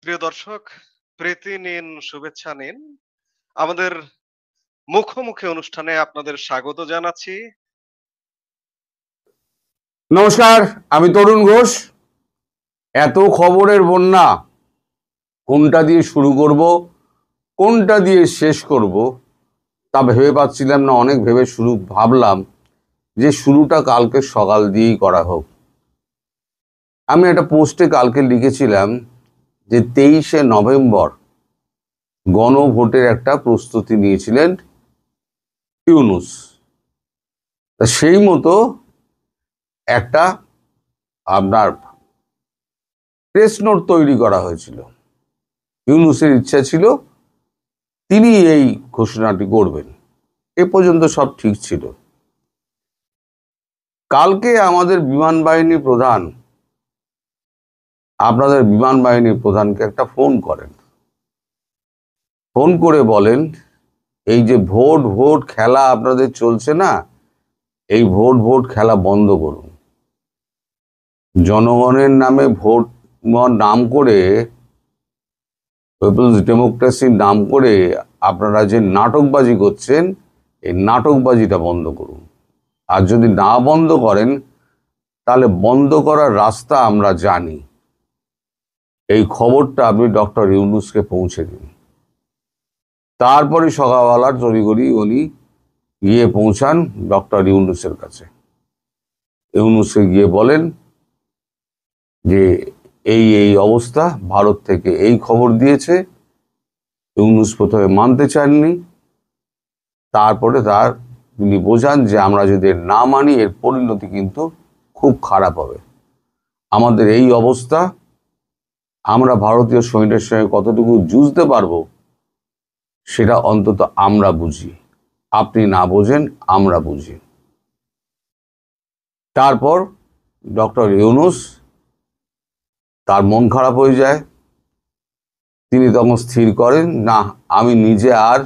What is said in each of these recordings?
প্রিয় দর্শক, প্রীতি নিন, শুভেচ্ছা নিন। আমাদের মুখোমুখি অনুষ্ঠানে আপনাদের স্বাগত জানাচ্ছি। নমস্কার, আমি তরুণ ঘোষ। এত খবরের বন্যা, কোনটা দিয়ে শুরু করব, কোনটা দিয়ে শেষ করব তা ভেবে পাচ্ছিলাম না। অনেক ভেবে ভাবলাম যে শুরুটা কালকে সকাল দিয়েই করা হোক। আমি একটা পোস্টে কালকে লিখেছিলাম যে 23শে নভেম্বর গণভোটের একটা প্রস্তুতি নিয়েছিলেন ইউনূস। তা সেই মতো একটা আপনার প্রেস নোট তৈরি করা হয়েছিল। ইউনূসের ইচ্ছা ছিল তিনি এই ঘোষণাটি করবেন। এ পর্যন্ত সব ঠিক ছিল। কালকে আমাদের বিমান বাহিনী প্রধান আপনাদের বিমান বাহিনীর প্রধানকে একটা ফোন করেন। ফোন করে বলেন, এই যে ভোট ভোট খেলা আপনাদের চলছে না, এই ভোট ভোট খেলা বন্ধ করুন। জনগণের নামে ভোট নাম করে, পিপলস ডেমোক্রেসির নাম করে আপনারা যে নাটকবাজি করছেন, এই নাটকবাজিটা বন্ধ করুন। আর যদি না বন্ধ করেন তাহলে বন্ধ করার রাস্তা আমরা জানি। এই খবরটা আপনি ডক্টর ইউনূসকে পৌঁছে দিন। তারপরে সকালবেলার তড়িঘড়ি উনি গিয়ে পৌঁছান ডক্টর ইউনূসের কাছে। ইউনূসকে গিয়ে বলেন যে এই অবস্থা, ভারত থেকে এই খবর দিয়েছে। ইউনূস প্রথমে মানতে চাননি, তারপরে তিনি বোঝান যে আমরা যদি না মানি এর পরিণতি কিন্তু খুব খারাপ হবে। আমাদের এই অবস্থা, আমরা ভারতীয় সৈন্যের সঙ্গে কতটুকু যুঝতে পারবো সেটা অন্তত আমরা বুঝি। আপনি না বোঝেন, আমরা বুঝি। তারপর ডক্টর ইউনূস, তার মন খারাপ হয়ে যায়। তিনি তখন স্থির করেন, না, আমি নিজে আর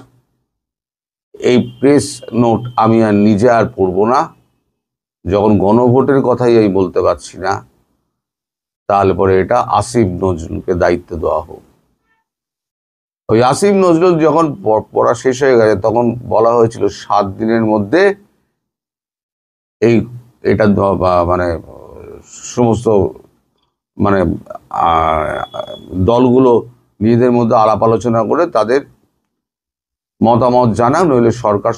এই প্রেস নোট আমি আর নিজে আর পড়ব না। যখন গণভোটের কথাই আমি বলতে পারছি না, তাহলে পরে এটা আসিফ নজরুলকে দায়িত্ব দেওয়া হোক। ওই আসিফ নজরুল যখন পড়া শেষ হয়ে গেছে, তখন বলা হয়েছিল 7 দিনের মধ্যে এটা মানে সমস্ত মানে দলগুলো নিজেদের মধ্যে আলাপ আলোচনা করে তাদের মতামত জানা, নইলে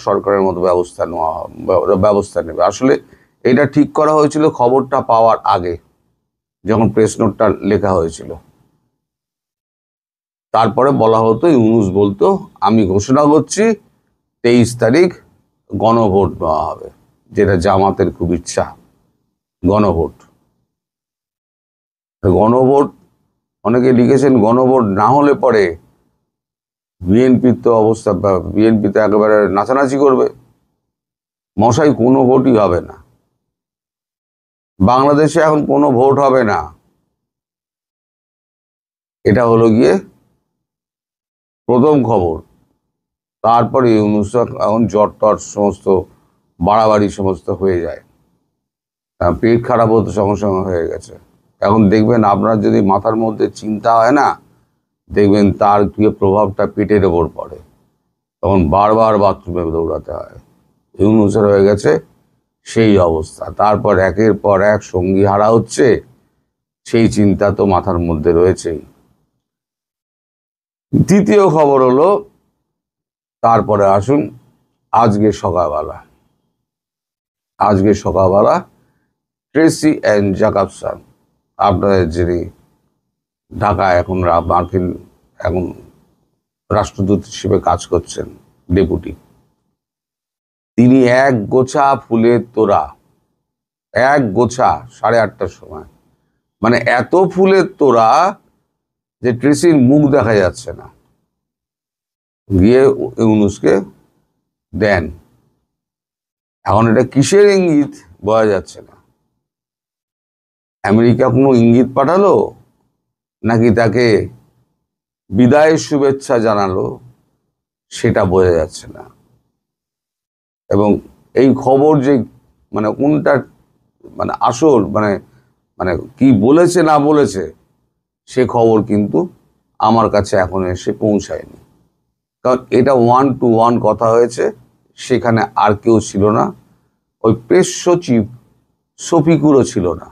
সরকারের মতো ব্যবস্থা নেবে। আসলে এটা ঠিক করা হয়েছিল খবরটা পাওয়ার আগে, যখন প্রেস নোটটা লেখা হয়েছিল। তারপরে বলা হতো, ইউনূস বলতো, আমি ঘোষণা করছি 23 তারিখ গণভোট নেওয়া হবে, যেটা জামাতের খুব ইচ্ছা। গণভোট অনেকে লিখেছেন, গণভোট না হলে পরে বিএনপির তো অবস্থা, বিএনপি তো একেবারে নাচানাচি করবে। মশাই, কোনো ভোটই হবে না বাংলাদেশে, এখন কোনো ভোট হবে না। এটা হলো গিয়ে প্রথম খবর। তারপরে ইউনূস এখন জ্বর সমস্ত বাড়াবাড়ি সমস্ত হয়ে যায়, পেট খারাপ হতো সঙ্গে সঙ্গে হয়ে গেছে। এখন দেখবেন, আপনার যদি মাথার মধ্যে চিন্তা হয় না, দেখবেন তার গিয়ে প্রভাবটা পেটের ওপর পড়ে, তখন বারবার বাথরুমে দৌড়াতে হয়। ইউনূসের হয়ে গেছে সেই অবস্থা। তারপর একের পর এক সঙ্গী হারা হচ্ছে, সেই চিন্তা তো মাথার মধ্যে রয়েছেই। দ্বিতীয় খবর হলো, তারপরে আসুন আজকে সকালবেলা ট্রেসি অ্যান্ড জ্যাকবসন, আপনাদের যিনি ঢাকায় এখন মার্কিন এখন রাষ্ট্রদূত হিসেবে কাজ করছেন, ডেপুটি, তিনি এক গোছা ফুলের তোড়া, এক গোছা 8:30টার সময়, মানে এত ফুলের তোড়া যে ট্রেসির মুখ দেখা যাচ্ছে না, গিয়ে ইউনূসকে দেন। এখন এটা কিসের ইঙ্গিত বোঝা যাচ্ছে না। আমেরিকা কোনো ইঙ্গিত পাঠালো, নাকি তাকে বিদায়ের শুভেচ্ছা জানালো, সেটা বোঝা যাচ্ছে না। এবং এই খবর যে মানে কোনটা মানে আসল, মানে কি বলেছে না বলেছে, সে খবর কিন্তু আমার কাছে এখনো এসে পৌঁছায়নি। কারণ এটা 1-to-1 কথা হয়েছে, সেখানে আর কেউ ছিল না, ওই প্রেস সচিব শফিকুরও ছিল না,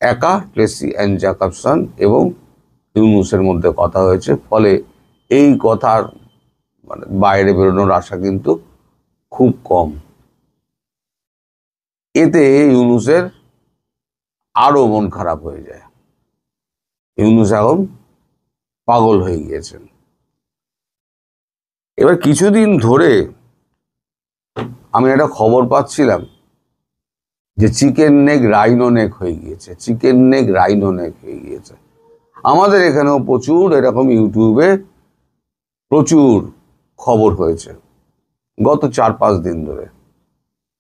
একা ট্রেসি অ্যান্ড জ্যাকবসন এবং ইউনূসের মধ্যে কথা হয়েছে। ফলে এই কথার বাইরে বেরোনোর আশা কিন্তু খুব কম। এতে ইউনূসের আরো মন খারাপ হয়ে যায়। ইউনূস এখন পাগল হয়ে গিয়েছেন। এবার কিছুদিন ধরে আমি একটা খবর পাচ্ছিলাম যে চিকেন নেক রাইনো নেক হয়ে গিয়েছে, চিকেন নেক রাইনো নেক হয়ে গিয়েছে। আমাদের এখানেও প্রচুর এরকম ইউটিউবে প্রচুর খবর হয়েছে গত 4-5 দিন ধরে,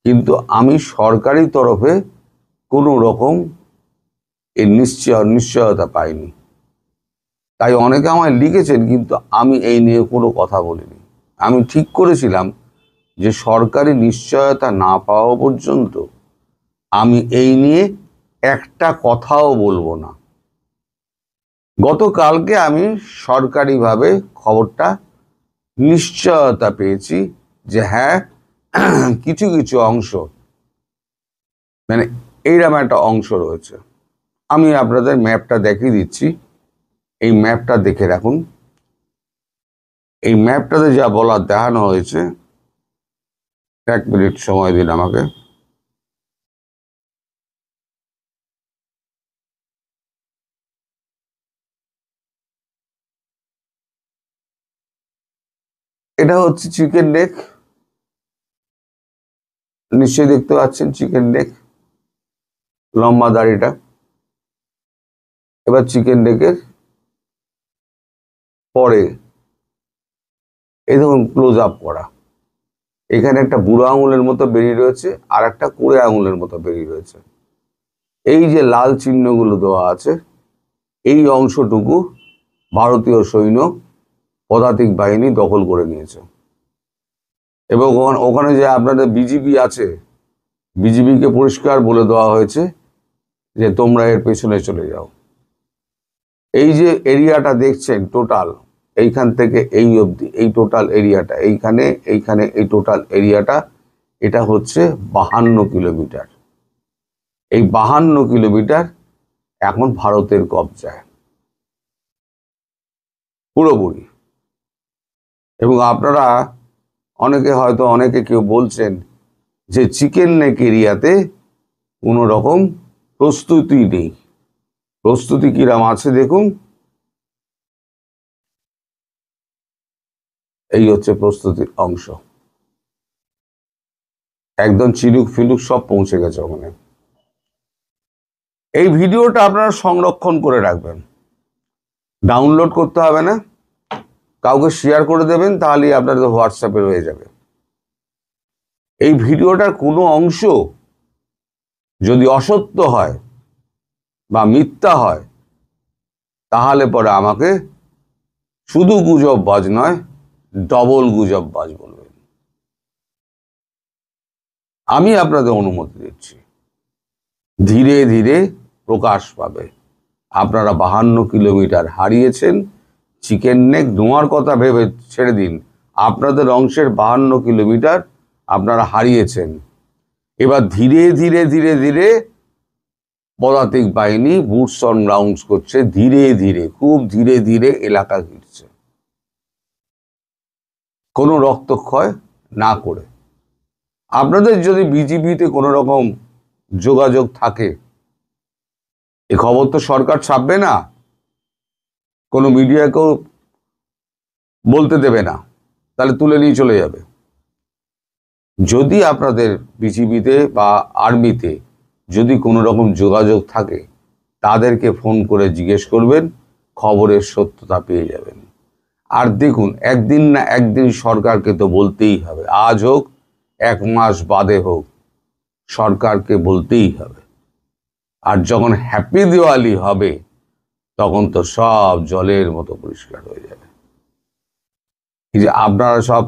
কিন্তু আমি সরকারি তরফে কোনো রকম এর নিশ্চয়তা পাইনি। তাই অনেকে আমায় লিখেছেন, কিন্তু আমি এই নিয়ে কোনো কথা বলিনি। আমি ঠিক করেছিলাম যে সরকারি নিশ্চয়তা না পাওয়া পর্যন্ত আমি এই নিয়ে একটা কথাও বলবো না। গতকালকে আমি সরকারিভাবে খবরটা নিশ্চয়তা পেয়েছি যে হ্যাঁ, কিছু কিছু অংশ, মানে এইরকম একটা অংশ রয়েছে। আমি আপনাদের ম্যাপটা দেখিয়ে দিচ্ছি, এই ম্যাপটা দেখে রাখুন। এই ম্যাপটাতে যা বলার দেখানো হয়েছে, 1 মিনিট সময় দিন আমাকে। এটা হচ্ছে চিকেন নেক, নিশ্চয়ই দেখতে পাচ্ছেন চিকেন নেক, লম্বা দাড়িটা। এবার চিকেন নেকের পরে এই দেখুন ক্লোজ আপ করা, এখানে একটা বুড়ো আঙুলের মতো বেরিয়ে রয়েছে আর একটা কুড়ে আঙুলের মতো বেরিয়ে রয়েছে। এই যে লাল চিহ্নগুলো দেওয়া আছে, এই অংশটুকু ভারতীয় সৈন্য পদাতিক বাহিনী দখল করে নিয়েছে। এবং ওখানে যে আপনাদের বিজিবি আছে, বিজিবিকে পরিষ্কার বলে দেওয়া হয়েছে যে তোমরা এর পেছনে চলে যাও। এই যে এরিয়াটা দেখছেন টোটাল, এইখান থেকে এই অবধি, এই টোটাল এরিয়াটা, এইখানে এই টোটাল এরিয়াটা, এটা হচ্ছে 52 কিলোমিটার। এই 52 কিলোমিটার এখন ভারতের কবজায় পুরোপুরি। এবং আপনারা অনেকে কেউ বলছেন যে চিকেন নেক এরিয়াতে কোনো রকম প্রস্তুতি নেই। প্রস্তুতি কিরাম আছে দেখুন, এই হচ্ছে প্রস্তুতির অংশ। একদম চিনুক ফিনুক সব পৌঁছে গেছে ওখানে। এই ভিডিওটা আপনারা সংরক্ষণ করে রাখবেন, ডাউনলোড করতে হবে না, কাউকে শেয়ার করে দেবেন, তাহলেই আপনাদের হোয়াটসঅ্যাপে রয়ে যাবে। এই ভিডিওটার কোনো অংশ যদি অসত্য হয় বা মিথ্যা হয়, তাহলে পরে আমাকে শুধু গুজববাজ নয়, ডবল গুজববাজ বলবেন। আমি আপনাদের অনুমতি দিচ্ছি, ধীরে ধীরে প্রকাশ পাবে। আপনারা 52 কিলোমিটার হারিয়েছেন, চিকেন নেক নোয়ার কথা ভেবে ছেড়ে দিন, আপনাদের অংশের 52 কিলোমিটার আপনারা হারিয়েছেন। এবার ধীরে ধীরে ধীরে ধীরে পদাতিক বাহিনী বুটস অন গ্রাউন্ডস করছে, ধীরে ধীরে, খুব ধীরে ধীরে এলাকা ঘিরছে, কোনো রক্তক্ষয় না করে। আপনাদের যদি বিজিবিতে কোনো রকম যোগাযোগ থাকে, এ খবর তো সরকার ছাপবে না, কোনো মিডিয়াকেও বলতে দেবে না, তাহলে তুলে নিয়ে চলে যাবে। যদি আপনাদের বিজিবিতে বা আর্মিতে যদি কোনো রকম যোগাযোগ থাকে, তাদেরকে ফোন করে জিজ্ঞেস করবেন, খবরের সত্যতা পেয়ে যাবেন। আর দেখুন, একদিন না একদিন সরকারকে তো বলতেই হবে, আজ হোক 1 মাস বাদে হোক, সরকারকে বলতেই হবে। আর যখন হ্যাপি দিওয়ালি হবে, তখন তো সব জলের মতো পরিষ্কার হয়ে যাবে। এই যে আপনারা সব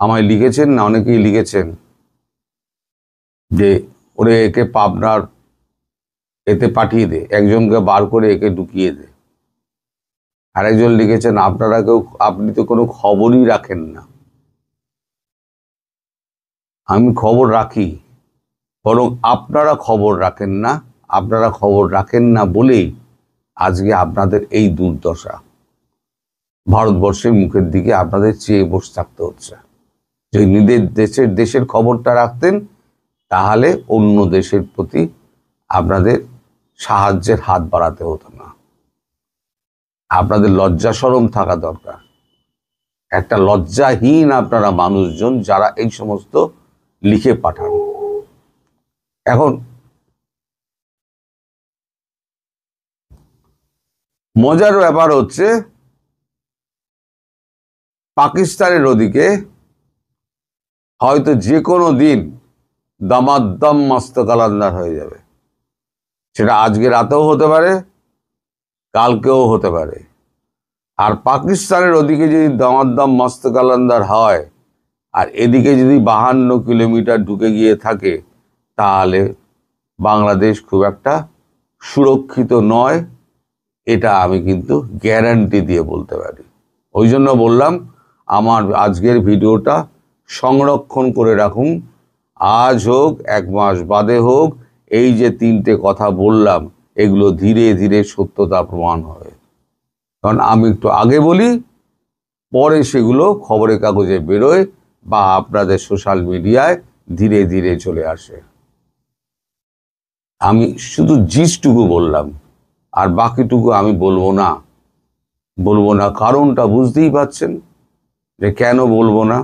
আমায় লিখেছেন না, অনেকেই লিখেছেন যে ওরে একে পাবনার এতে পাঠিয়ে দে, একজনকে বার করে একে ঢুকিয়ে দে। আরেকজন লিখেছেন আপনি তো কোনো খবরই রাখেন না। আমি খবর রাখি, বরং আপনারা খবর রাখেন না। আপনারা খবর রাখেন না বলেই আজকে আপনাদের এই দুর্দশা। ভারতবর্ষের মুখের দিকে আপনাদের চেয়ে বসে থাকতে হচ্ছে। যদি নিজের দেশের খবরটা রাখতেন, তাহলে অন্য দেশের প্রতি আপনাদের সাহায্যের হাত বাড়াতে হতো না। আপনাদের লজ্জা শরম থাকা দরকার। একটা লজ্জাহীন আপনারা মানুষজন যারা এই সমস্ত লিখে পাঠান। এখন মজার ব্যাপার হচ্ছে, পাকিস্তানের ওদিকে হয়তো যে কোনো দিন দামাদ্দাম মস্ত কালান্দার হয়ে যাবে। সেটা আজকে রাতেও হতে পারে, কালকেও হতে পারে। আর পাকিস্তানের ওদিকে যদি দামাদ্দাম মস্ত কালান্দার হয়, আর এদিকে যদি 52 কিলোমিটার ঢুকে গিয়ে থাকে, তাহলে বাংলাদেশ খুব একটা সুরক্ষিত নয়। এটা আমি কিন্তু গ্যারান্টি দিয়ে বলতে পারি। ওই জন্য বললাম, আমার আজকের ভিডিওটা সংরক্ষণ করে রাখুন। আজ হোক, 1 মাস বাদে হোক, এই যে 3টে কথা বললাম, এগুলো ধীরে ধীরে সত্যতা প্রমাণ হবে। কারণ আমি একটু আগে বলি, পরে সেগুলো খবরের কাগজে বেরোয় বা আপনাদের সোশ্যাল মিডিয়ায় ধীরে ধীরে চলে আসে। আমি শুধু জিসটুকু বললাম, আর বাকিটুকু আমি বলবো না। কারণটা বুঝতেই পারছেন যে কেন বলবো না।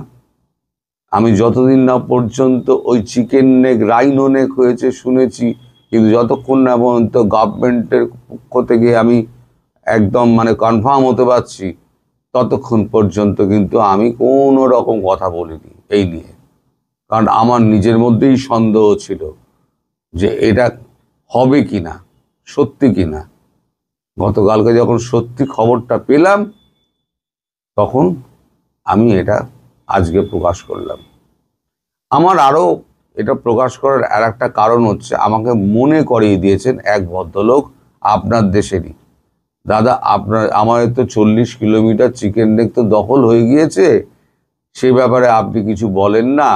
আমি যতদিন না পর্যন্ত ওই চিকেন নেক, রাইনো নেক হয়েছে শুনেছি, কিন্তু যতক্ষণ না পর্যন্ত গভর্নমেন্টের পক্ষ থেকে আমি একদম কনফার্ম হতে পারছি, ততক্ষণ পর্যন্ত কিন্তু আমি কোনো রকম কথা বলিনি এই নিয়ে। কারণ আমার নিজের মধ্যেই সন্দেহ ছিল যে এটা হবে কিনা, সত্যি কিনা। গতকালকে যখন সত্যি খবরটা পেলাম, তখন আমি এটা আজকে প্রকাশ করলাম। আমার আরও এটা প্রকাশ করার আর একটা কারণ হচ্ছে, আমাকে মনে করিয়ে দিয়েছেন এক ভদ্রলোক, আপনার দেশেরই। দাদা, আমাদের তো 40 কিলোমিটার চিকেন নেক তো দখল হয়ে গিয়েছে, সে ব্যাপারে আপনি কিছু বলেন না,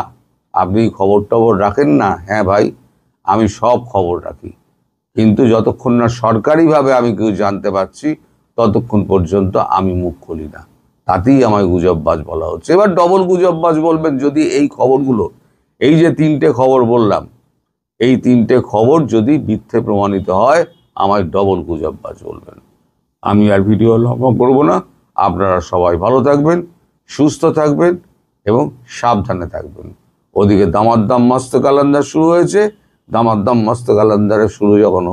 আপনি খবর টবর রাখেন না। হ্যাঁ ভাই, আমি সব খবর রাখি, কিন্তু যতক্ষণ না সরকারিভাবে আমি কেউ জানতে পারছি, ততক্ষণ পর্যন্ত আমি মুখ খুলি না। তাতেই আমায় গুজববাজ বলা হচ্ছে। এবার ডবল গুজববাজ বলবেন যদি এই খবরগুলো, এই যে 3টে খবর বললাম, এই 3টে খবর যদি মিথ্যে প্রমাণিত হয়, আমায় ডবল গুজববাজ বলবেন। আমি আর ভিডিও লম্বা করবো না। আপনারা সবাই ভালো থাকবেন, সুস্থ থাকবেন এবং সাবধানে থাকবেন। ওদিকে দামাদ্দাম মস্ত কালান্দার শুরু হয়েছে। দামাদ্দাম মস্ত কালান্দারের শুরু যখন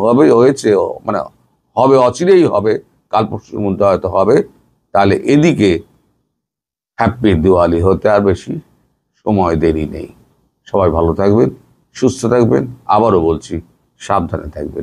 হয়েছে, হবে, অচিরেই হবে, কাল পরশুর মধ্যে হয়তো হবে, তাহলে এদিকে হ্যাপি দিওয়ালি হতে আর বেশি সময় দেরি নেই। সবাই ভালো থাকবেন, সুস্থ থাকবেন, আবারও বলছি সাবধানে থাকবেন।